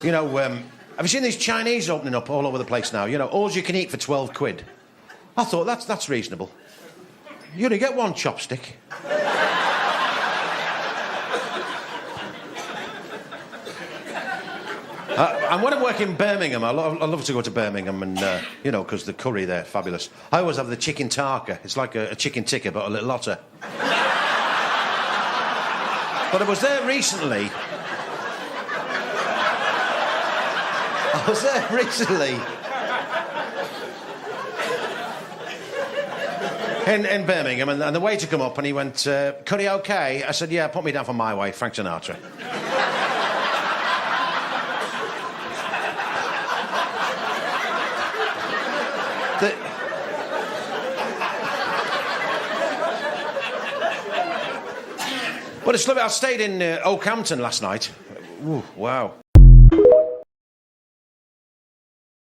You know, have you seen these Chinese opening up all over the place now? You know, all you can eat for 12 quid. I thought, that's reasonable. You only get one chopstick. And when I work in Birmingham, I love to go to Birmingham and, you know, because the curry there, fabulous. I always have the chicken tarka. It's like a chicken tikka, but a little hotter. But I was there recently. In Birmingham, and the waiter come up and he went, curry okay? I said, yeah, put me down for my way, Frank Sinatra. But it's lovely. I stayed in Oakhampton last night. Ooh, wow.